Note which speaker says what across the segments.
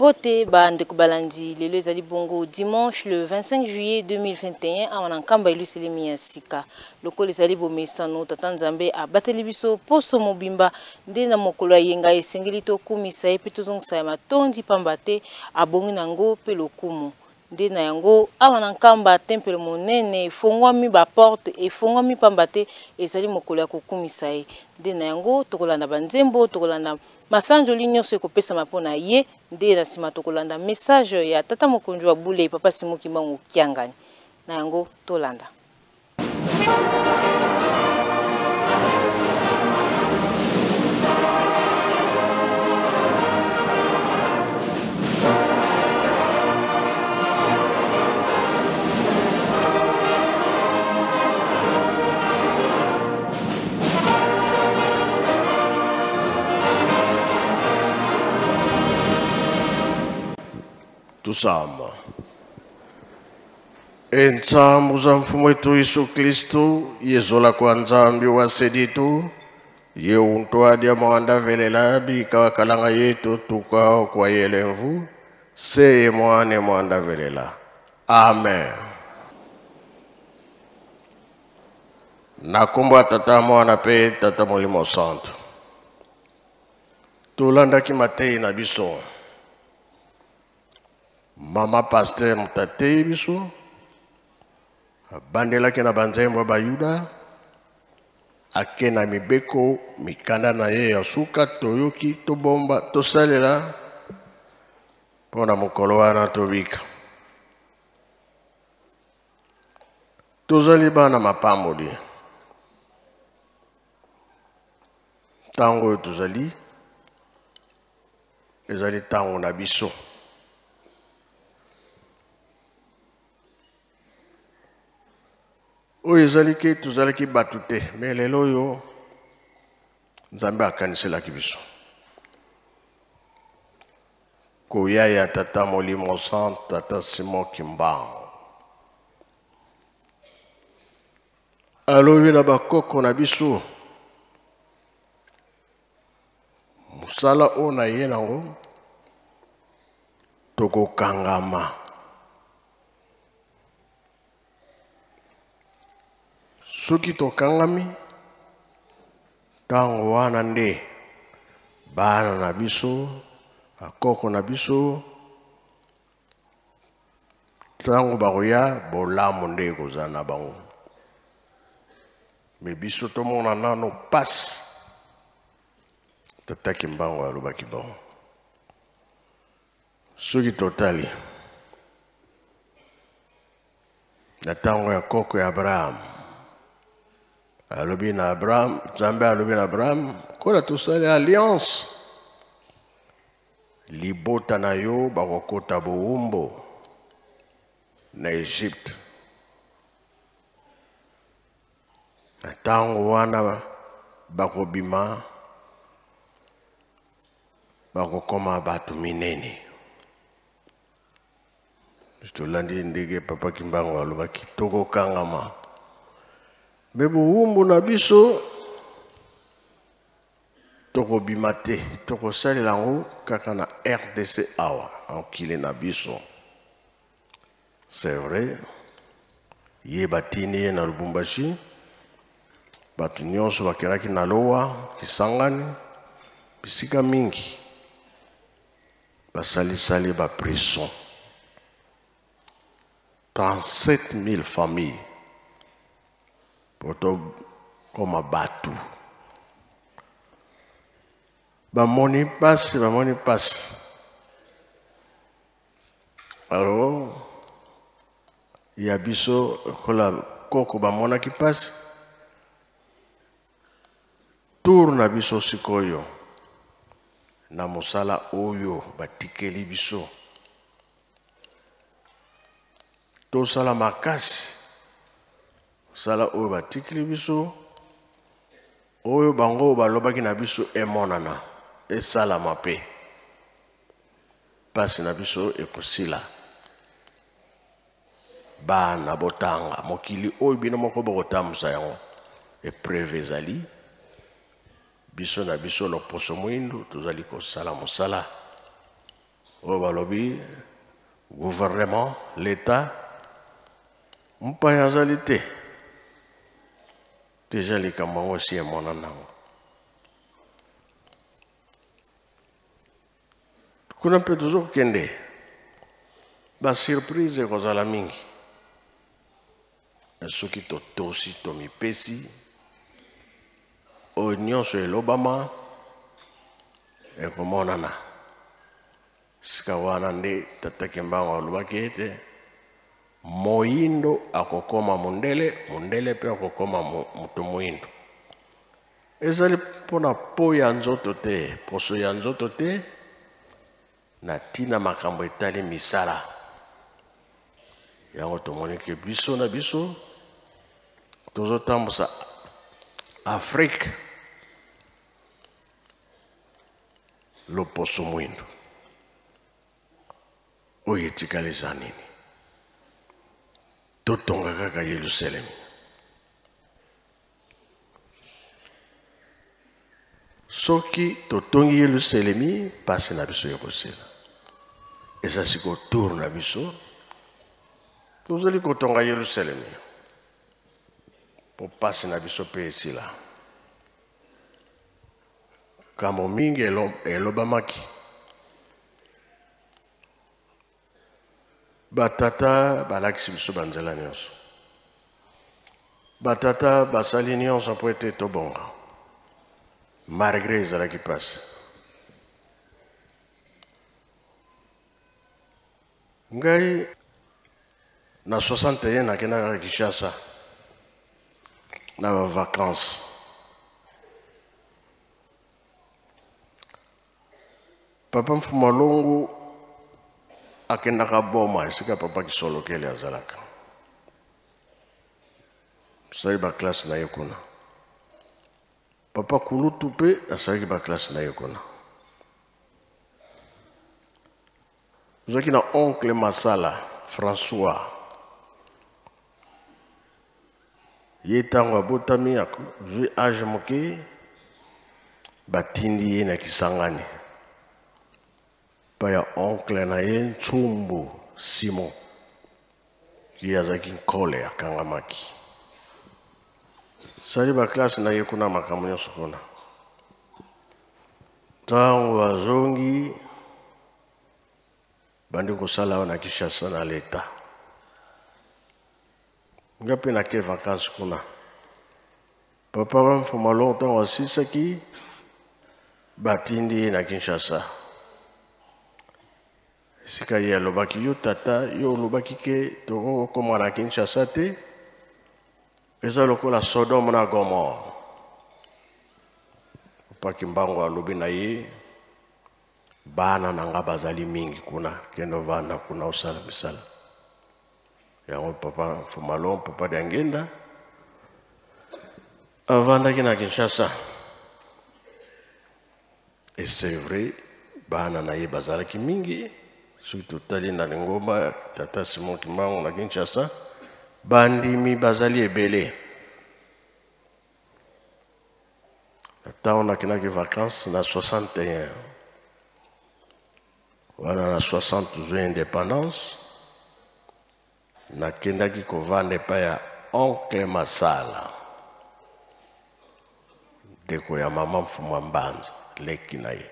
Speaker 1: Bobote bande kubalandi lelo ezali bongo dimanche le 25 juillet 2021 awana nkamba iluselemi ya sika lokolo ezali bomesano tata nzambe abateli biso poso mobimba nde na mokolo ya yenga esengeli tokumisa ye pe tozongisa ya matondi pamba te abongi nango pe lokumu nde na yango awana nkamba temple monene efongwami baporte efongwami pamba te ezali mokolo ya kokumisa ye nde na yango tokolanda banzembo tokolanda masanjoli nyonso ekopesama mpona ye nde na nsima tokolanda message ya tata mokonzi wa bule papa Simoki Mbangu Kiangani na yango tolanda.
Speaker 2: Tusama. Entsamu za mfumo wetu Yesu Kristo yezola kwa nzambi wa seditu ye untwadi ya mwanda velela bika kalanga yetu tukao kwa yelemvu seye mwane mwanda velela. Amen. Nakumba tata mwana pe tata molimo santo. Tulanda kimatei na biso. Mama pasteur mutate biso bandela kena banzembo bayuda akena mibeko mikanda na ye ya suka toyoki tobomba tosalela pona mokolo wana tobika tozali bana mapamboli tango tozali ezali tango na biso oyo ezalaki tozalaki batu te me lelo oyo nzambe akaniselaki biso koya ya tata molimo santo tata Simoki Mbangu alobi na bakoko na biso mosala oyo na ye nango tokokangama soki tokangami tango wana nde bana na biso akoko na biso tango bakoya bolamu nde kozala na bango me biso tomona nano pasi tata Mbangu alobaki bango soki totali na tango ya koko ya Abraham alobi na Abraham, Nzambe alobi na Abraham, kola tosali alliance. Libota na yo bakokota bowumbo na Egypte. Na tango wana bakobima bakokoma batu minene. Tolandi ndege papa Mbangu alobaki tokokangama. Mebo wumbu na biso toko bimate toko sali lango kaka na RDC awa ankile na biso. C'est vrai. Ye batini ye na Lubumbashi. Batu nyonso bakelaki na lowa Kisangani bisika mingi. Basali ba prison. 37 000 familles. Poto koma batu bamoni pasi alors ya biso kola koko bamona ki pasi tour na biso sikoyo na mosala oyo batikeli biso tosala makasi sala oyo batikeli biso oyo bango balobaki na biso emonana esala mape pasi na biso ekosila bana botanga mokili oyo bino moko bokotambusa yango epreve ezali biso na biso loposo mwindu tozali kosala mosala au balobi gouvernement l'État mpayazalité déjà les kambango aussi mon anango kuna peut toujours kende ba surprise kozala mingi soki totosi tomipesi oyo nyonso elobama ekomonana sika wana nde tata Kimbangu alobaki ete moyindo akokoma mundele mundele mpe akokoma moto moyindo ezali mpona po ya nzoto te poso ya nzoto te na ntina makambo etali misala yango tomoni ke biso na biso tozotambusa Afrique loposo mwindo oyo etikali eza nini totonga kaka Yerusalemi soki totongi Yerusalemi pasi na biso ekosila eza siko tour na biso tozali kotonga Yerusalemi po pasi na biso mpe esila kambo mingi elobamaki batata balakisi biso banzela nyonso batata basali nyonso mpo ete tobonga malgré ezalaki pasi ngai na 61 nakendaka Kinshasa na bavacances papa Mfumalongo akendaka boma esika papa Kisolokele azalaka asali baklasse na ye kuna papa Kulutu mpe asalaki baklasse na ye kuna ozalaki na oncle Masala François ye ntango abotami azwi age moke batindi ye na Kisangani pa ya oncle na ye Ntsumbu Simon ki azalaki nkole akangamaki sali baklasse na ye kuna makambo nyonso kuna ntango azongi bandi kosala awa na Kinshasa na leta nga mpe nake vacances kuna papa Mfumalongo ntango asilisaki batindi ye na Kinshasa sika ye alobaki yo tata yo olobaki ke tokokoma na Kinshasa te eza lokola Sodome na Gomore papa Kimbangu alobi na ye bana na nga bazali mingi kuna kendo vanda kuna osala misala yango papa Mfumalongo papa Diangenda avandaki na Kinshasa et c'est vrai bana na ye bazalaki mingi soki totali na lingomba tata Simon Kimbangu na Kinshasa bandimi bazali ebele ntango nakendaki vacances na 61 wana na 60 zwi indépendance nakendaki kovanda epai ya oncle Masala ndeko ya mama Mfumwa Mbanza leki na ye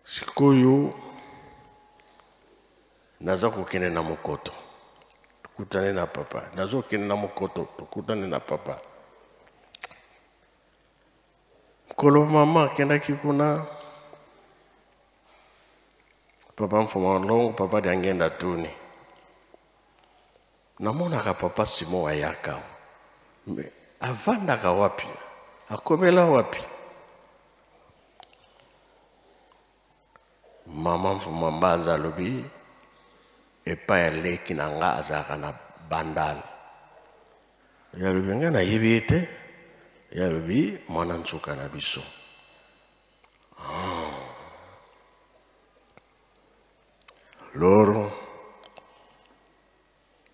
Speaker 2: sikoyo naza kokende na mokoto tokutane na papa nazo kokende na mokoto tokutane na papa mokolo mama akendaki kuna papa Mfumalongo papa Diangenda tuni namonaka papa Simon ayaka me avandaka wapi akomela wapi mama Mfumwa Mbanza alobi epai ya leki na nga azalaka na bandala yalobi nga nayebi ete yalobi mwana nsuka na biso loro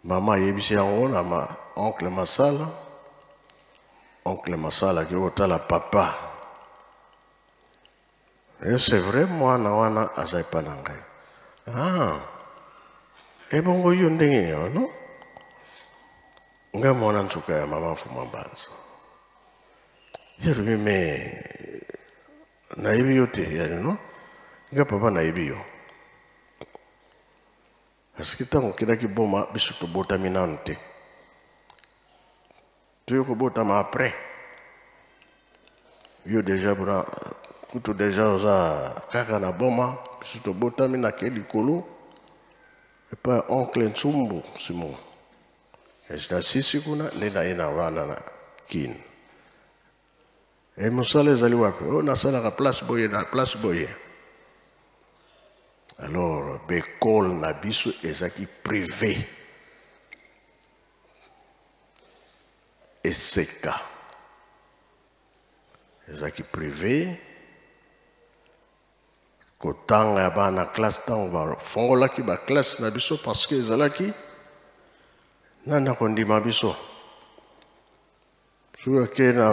Speaker 2: mama ayebisi yango na oncle Masala ki otala papa Et c'est vrai, moi, nawana azai panangai. Ah, et bon, vous y avez non? Nga mwana nsuka ya mama fumambanza. Yeru me na ibi yote yari no? Nga papa na ibi yo. Asikita ngokida kiboma bisu to bota minante. Tu yo ko bota ma après. Yo déjà buna kutu déjà oza kaka na boma bisu to bota mina ke likolo. Et pas oncle Nsumbu Simon. Et je n'assiste kuna lena ina wana na kin. Et musale zali wapi? Oh nasala ka place boye na place boye. Alors l'école na biso ezaki privé. Et seka. Ezaki privé. Kotanga ya bana classe tango ba fongolaki ba classe na biso parce que ezalaki nana kondima biso. Suka ke na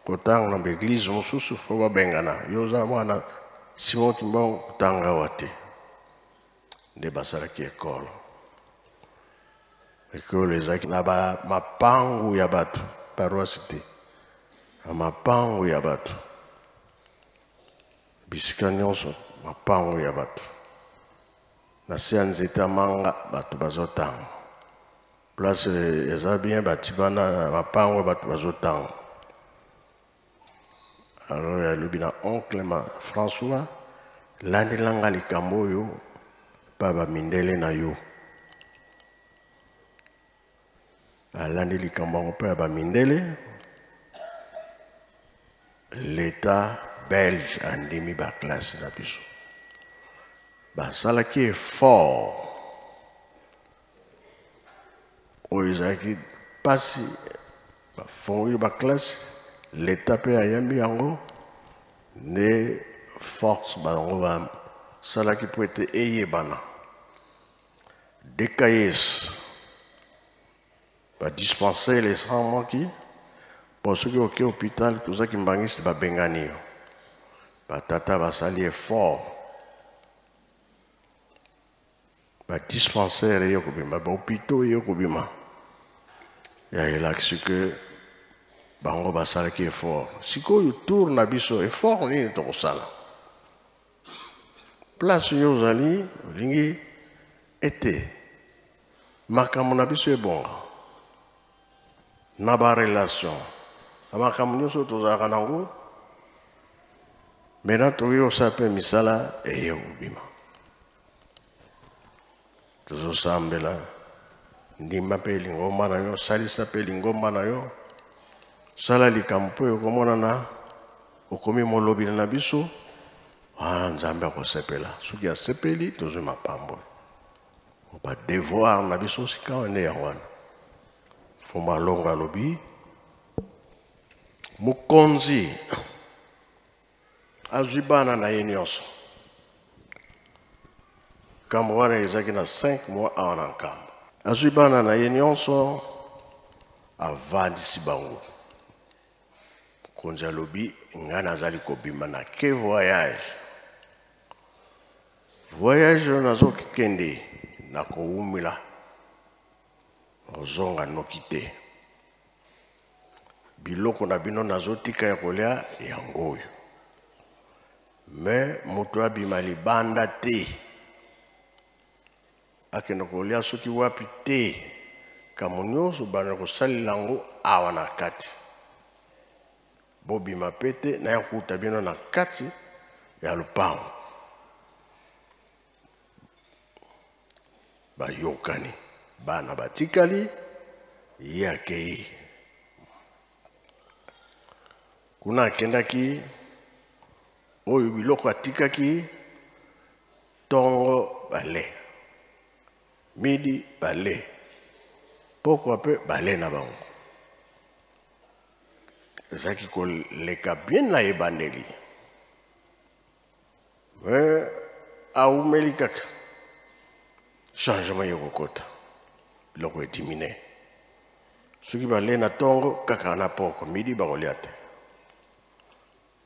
Speaker 2: kotanga na église mosusu fo ba bengana yoza mwana Simon Kimbangu kotanga wate nde basalaki ekolo. Ekolo ezalaki na ba mapangu ya bato paroisse te. Na mapangu ya bato. Bisika nyonso mapango ya bato na se nzeta manga bato bazotanga place eza bien batibana na mapango bato bazotanga. Alors ya lobi na oncle ma François landelanga likambo oyo pa bamindele na yo alandi likambo yango pa ya bamindele l'État belge andimi ba classe na biso basalaki effort oyo ezalaki pasi bafongoli ba classe l'État mpe ayambi yango nde force bango basalaki mpo ete eyebana dekayes badispense les sang moki mpo soki oke hôpital kozaki mbangisi babengani yo batata basali effort badispensaire eyo kobima bahôpitaux eyo kobima ya elakisi ke bango basalaki effort sikoyo tour na biso effort nini tokosala place oyo ozali olingi ete makambo na biso ebonga na barelation na makambo nyonso tozalaka nango maintenant tokoki kosala mpe misala eye kobima tozosambela ndimba mpe lingomba na yo salisa mpe lingomba na yo sala likambo mpo okomonana okomi molobi na biso wana nzambe akosepela soki asepeli tozwi mapambo badevoir na biso sika nde yango wana fo malongo alobi mokonzi azwi bana na ye nyonso nkambo wana ezalaki na 5 mois awa na nkambo azwi bana na ye nyonso avandisi bango mokonzi alobi ngai nazali kobima na ke voyage oyo nazokende na kowumila ozonga noki te biloko na bino nazotika ya kolia yango oyo me moto abima libanda te akende kolia soki wapi te kamo nyonso bana kosalela yango awa na kati bobima pe te na ya kuta bino na kati ya lupango bayokani bana batikali ye akei kuna akendaki oyo biloko atikaki tongo bale midi bale pokwa mpe bale na bango ezalaki koleka bien na ebandeli me awumeli kaka changement yekokota biloko edimine soki bale na tongo kaka na poko midi bakolia te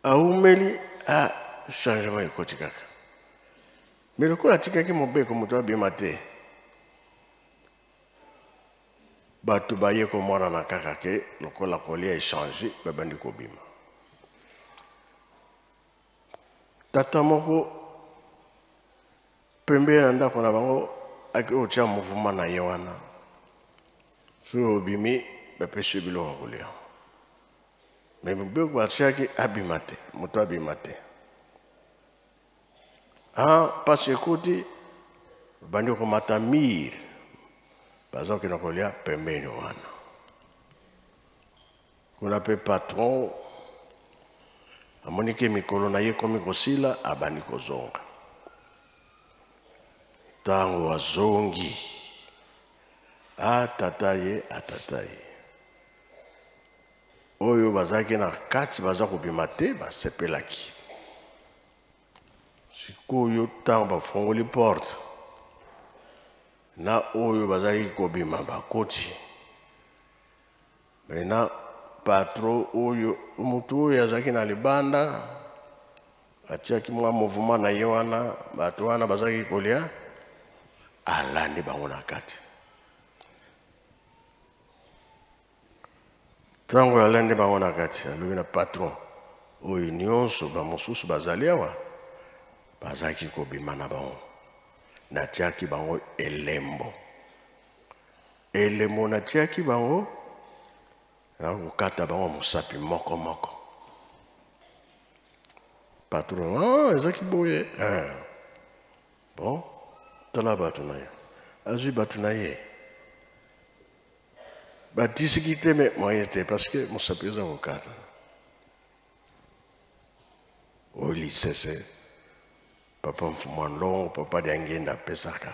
Speaker 2: awumeli ah changement ekoti kaka mais lokola atikaki mobeko moto abima te bato baye komonana kaka ke lokola kolia échange babandi kobima tata moko pembeni na ndako na bango akotia mouvement na ye wana soki obimi bapesi biloko kolia mais mobeko batiaki abima te moto abima te mpasi ekoti bandi komata mire baza okende kolia pembeni wana kuna mpe patron amoni ke mikolo na ye komi kosila abandi kozonga ntango azongi atata ye oyo bazalaki na kati baza kobima te basepelaki sikoyo ntango bafungoli porte na oyo bazalaki kobima bakoti mena patron oyo mutu oyo azalaki na libanda atiaki mwa mouvement na ye wana bato wana bazalaki kolia alandi bango na kati ntango alandi bango na kati alobi na patron oyo nyonso bamosusu bazali awa bazalaki kobima na bango natiaki bango elembo natiaki bango nakokata bango mosapi moko patron ezalaki boye bon tala bato na ye azwi bato na ye batisiki te me moye te parce que mosapi eza kokata oyo lisese papa mfumwa ndongo papa diangenda apesaka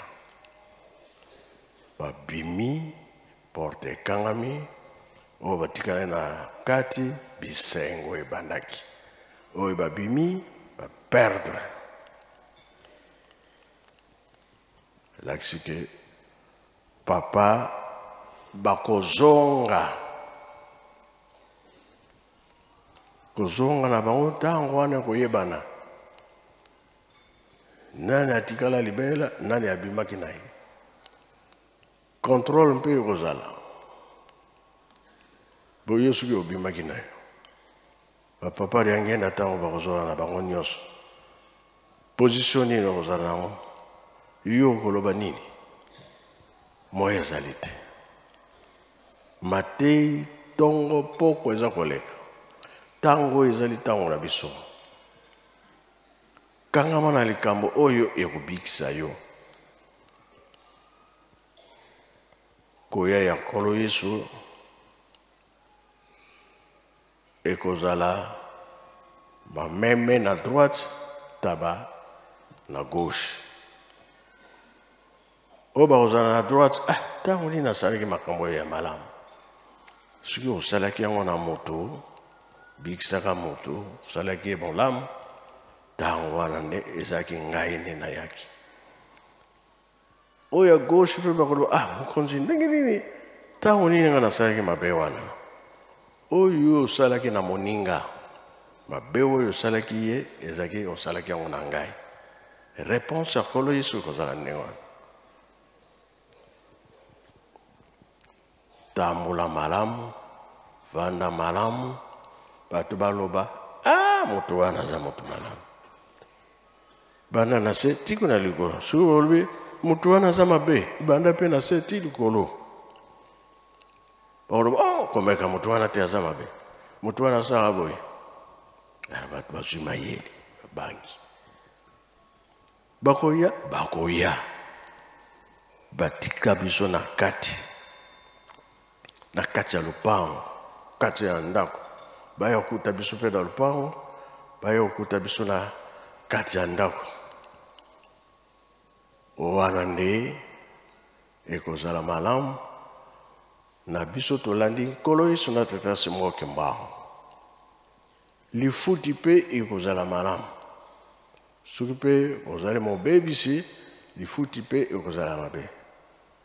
Speaker 2: babimi porte ekangami oyo batikali na kati bisengo ebandaki oyo babimi baperdre elakisi ke papa bakozonga na bango ntango wana koyebana nani atikala libela nani abimaki na ye contrôle mpe ekozala boye soki obimaki na yo bapapa liangenda ntango bakozala na bango nyonso position nini okozala nango yo okoloba nini moyo ezali te matei ntongo poko eza koleka ntango ezali ntango na biso kangama na likambo oyo ekobikisa yo koya ya nkolo yesu ekozala bameme na droite taba na gauche oyo bakozala na droite ntango nini asalaki makambo ya malamu soki osalaki yango na moto bikisaka moto osalaki ye bolamu ntango wana nde ezalaki ngai nde nayaki oyo ya gauche mpe bakoloba mokonzi ndenge nini ntango nini nga nasalaki mabe wana oyo osalaki na moninga mabe oyo osalaki ye ezalaki osalaki yango na ngai réponse ya nkolo yesu ekozala ndenge wana tambola malamu vanda malamu bato baloba moto wana aza moto malamu banda na se tiko na likolo soki olobi moto wana aza mabe banda mpe na se ti likolo bakoloba komeka moto wana te aza mabe moto wana asala boye bato bazwi mayele babangi bakoya batika biso na kati ya lupango kati ya ndako baya kokuta biso mpe na lupango baya kokuta biso na kati ya ndako wana nde ekozala malamu na biso tolandi nkolo yesu na tata simoke mbango lifuti mpe ekozala malamu soki mpe ozali mobebisi lifuti mpe ekozala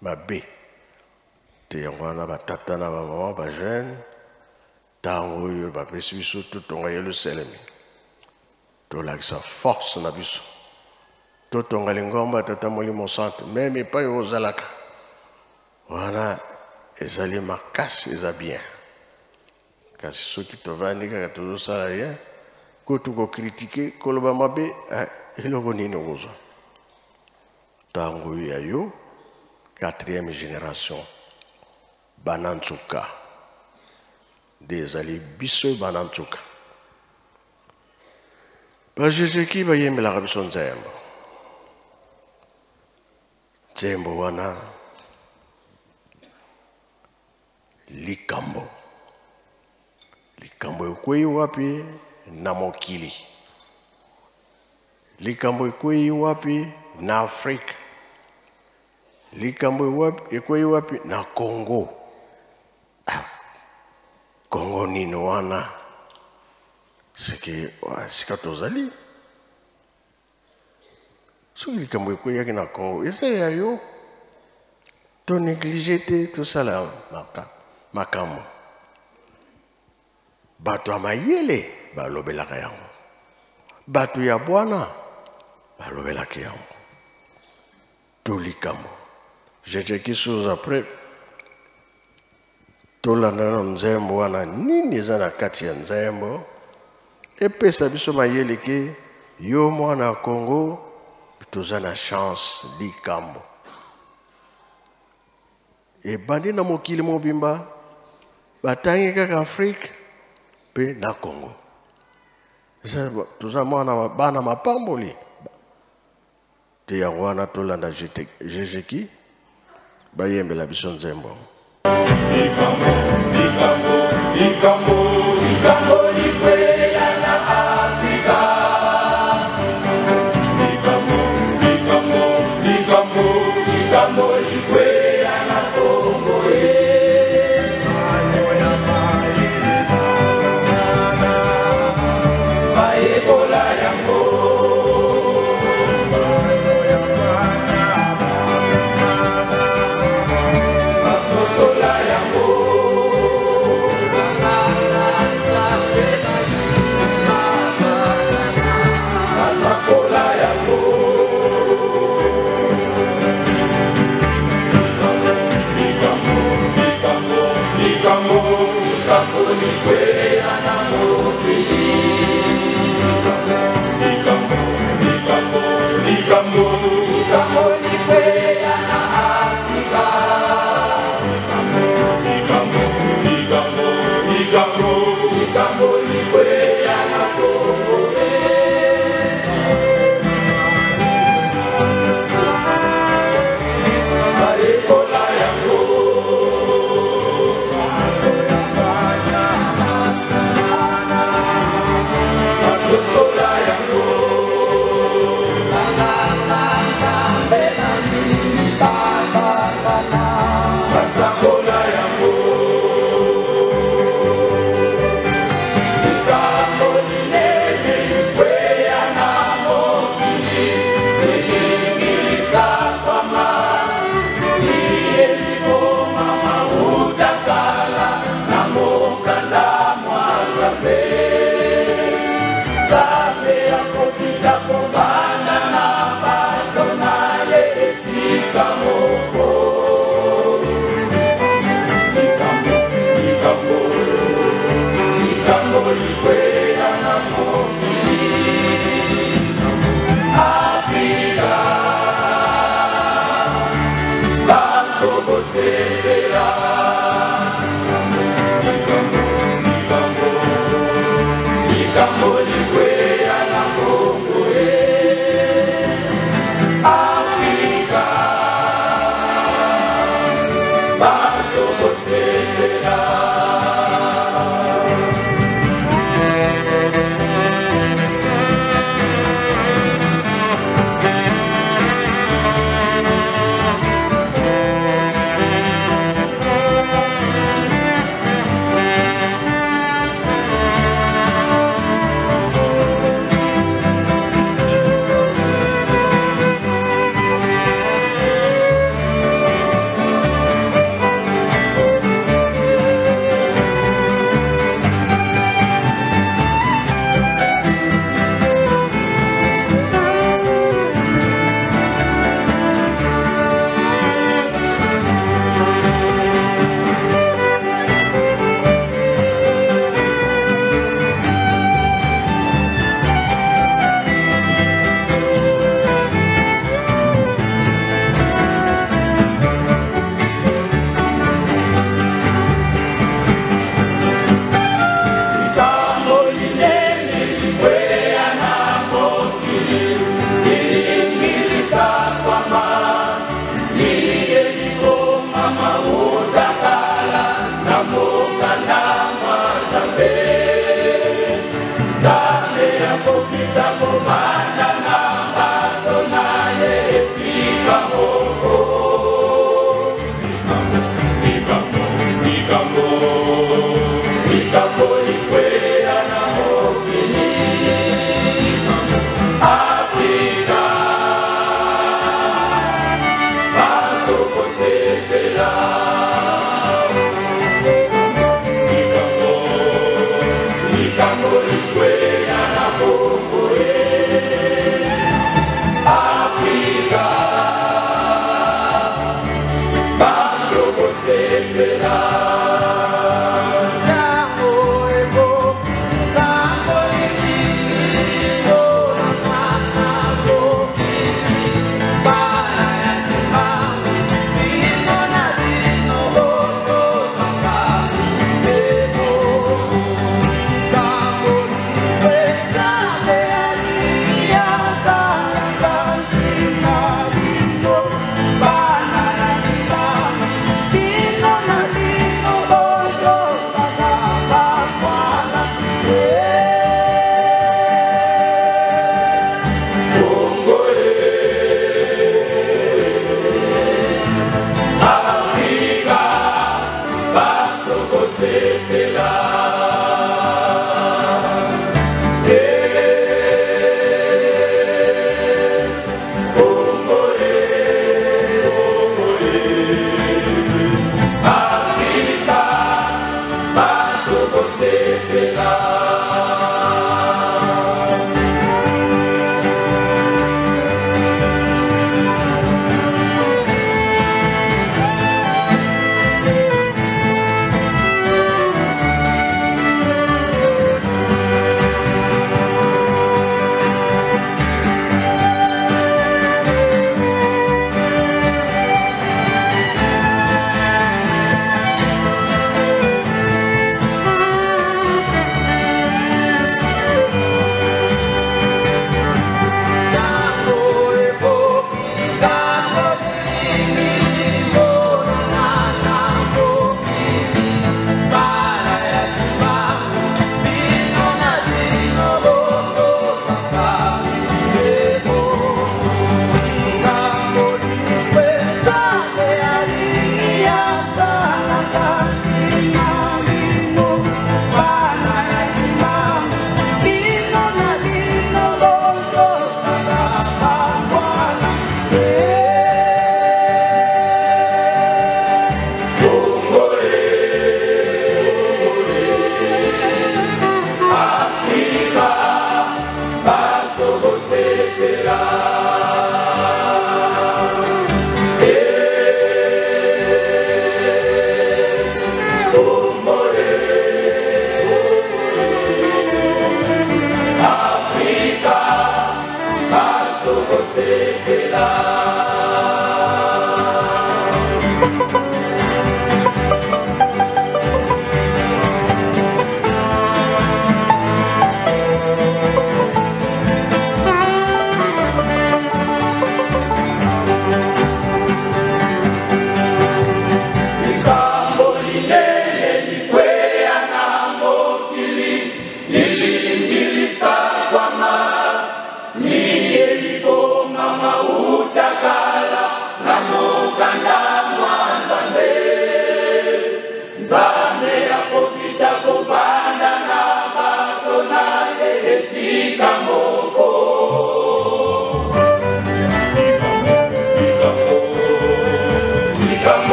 Speaker 2: mabe te yango wana batata na bamama bajeune ntango oyo bapesi biso totonga yelusalemi tolakisa force na biso totonga lingomba tata molimo santo même epai ozalaka wana ezali makasi eza bien kasi soki tovandi kaka tozosala rien ko tokokritike koloba mabe eloko nini okozwa ntango ya yo 4e génération bana nzoka nde ezali biso bana nzoka bajejeki bayembelaka biso nzembo nzembo wana likambo ekwei wapi na mokili likambo ekwei wapi na Afrika likambo ekwei wapi na Congo Congo nini wana sika tozali soki likambo ekwei yaki na Congo eza ya yo to néglige te tosala makambo bato ya mayele balobelaka yango bato ya bwana balobelaka yango to likambo jejeki suza après tolanda na nzembo wana nini eza na kati ya nzembo epesa biso mayele ke yo mwana ya Congo toza na chance likambo ebandi na mokili mobimba batangi kaka Afrique pe na Congo toza mwana bana mapamboli te yango wana tolanda jejeki bayembela biso nzembo likambo likambo likambo likambo likweya na Afrika likambo likambo likambo likambo likweya na Congo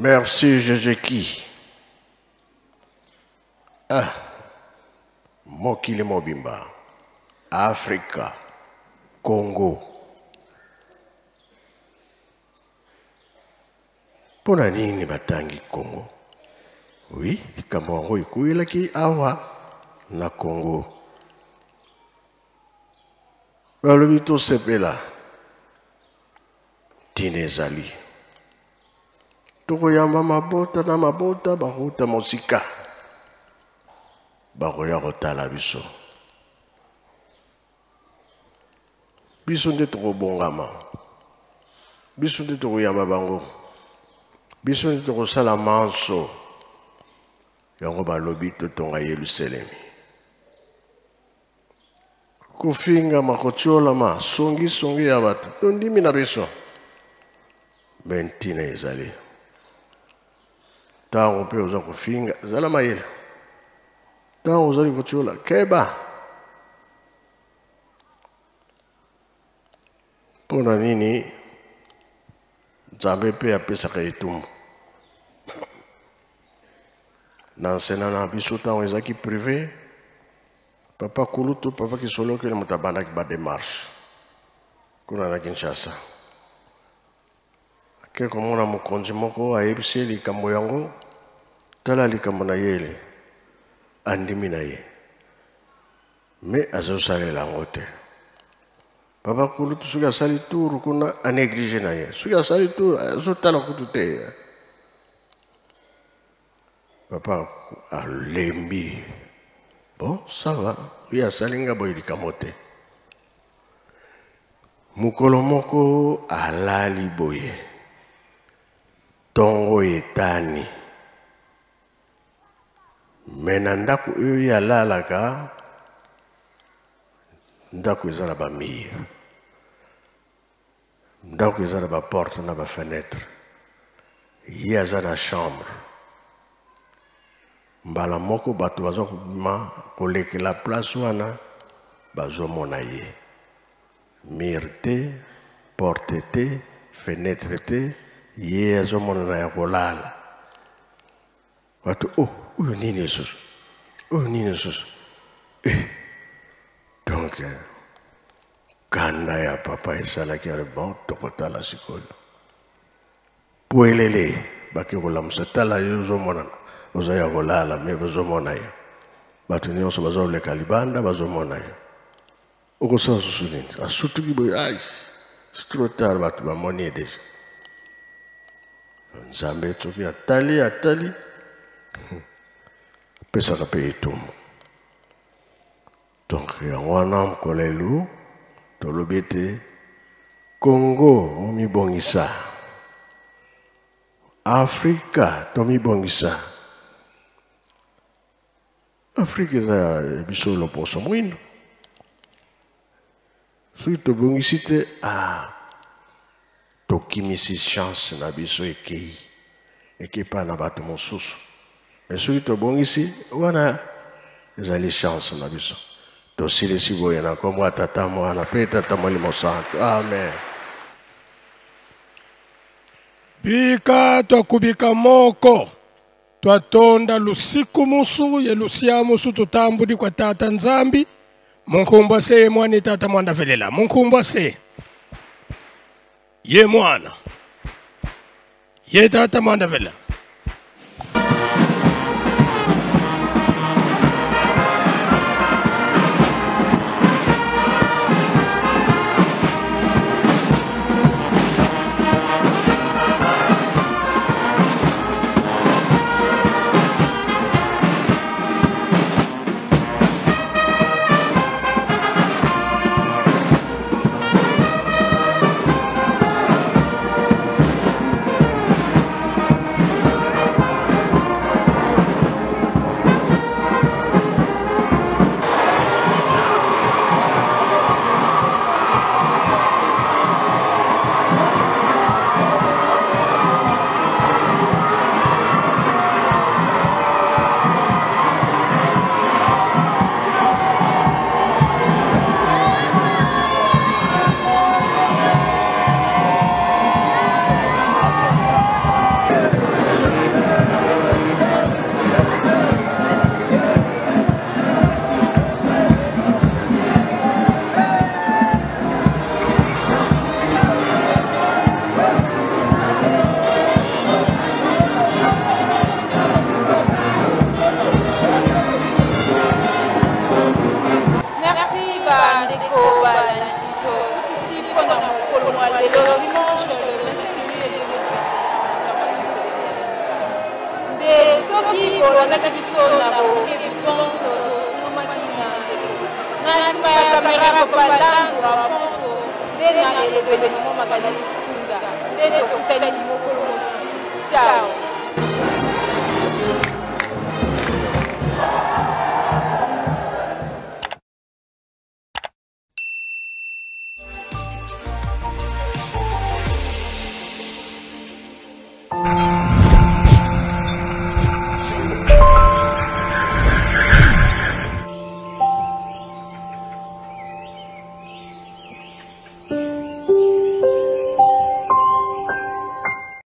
Speaker 2: Merci Jéjeki. Ah, Mokili Mobimba, Africa, Congo. Pona nini batangi Congo? Oui, likambo ikuilaki awa na Congo. Balobi to sepela tinezali. Tokoyamba mabota na mabota baruta mosika. Baroya kotala biso. Biso nde tokobongama. Biso nde tokoyamba bango. Biso nde tokosala manso. Yango balobi totonga Yerusalemi. Kufinga makochola ma songi ya bato. Tondimi na biso. Mentina ezali. Tango pe oza kufinga zala mayele. Tango ozali kochola keba. Pona nini Nzambe pe apesaka etumbu. Na nsena na biso tango ezaki privé. Papa Kulutu, papa Kisoloke le mutabanda ki ba démarche. Kuna na Kinshasa. Keko mona mukonzi moko ayebisi likambo yango tala likambo na yele andimi na ye me azosalela yango te. Papa Kulutu soki asali tour kuna anéglige na ye soki asali tour azotala kutu te. Papa alembi bon ça va oui asalinga boy likambo te. Mukolo moko alali boye tongo etani mena ndako oyo yalalaka ndako eza na bamire ndako eza na baporte na bafenetre ye aza na chambre mbala moko bato baza kobima kolekela place wana bazomona ye mire te porte te fenetre te ye azomona na ya kolala bato oyo nini susu oyo nini susu donc kanda ya papa esalaki ya bon tokotala sikoyo po elele baki kolamusa tala yo ozomona oza ya kolala me bazomona yo bato nyonso bazoleka libanda bazomona yo okosala susu nini asutuki boye c'est trop tard bato bamoni ye deja. Nzambe soki atali pesaka pe etumbu. Donc yango wana mokolo elu tolobi ete Congo omibongisa, Afrika tomibongisa. Afrika eza biso loposo mwindo soki tobongisi te tokimisi chance na biso ekei pa na bato mosusu. Mais soki tobongisi wana ezali chance na biso. tosilisi boye na kombo ya Tata Mwana mpe Tata Molimo Santo. Amen.
Speaker 3: Bika twakubika moko twatonda lusiku musu ye lusia musu tutambudi kwa Tata Nzambi munkumba se mwana Tata Mwanda velela munkumba se ye mwana ye Tata Mwanda velela.
Speaker 1: Ciao.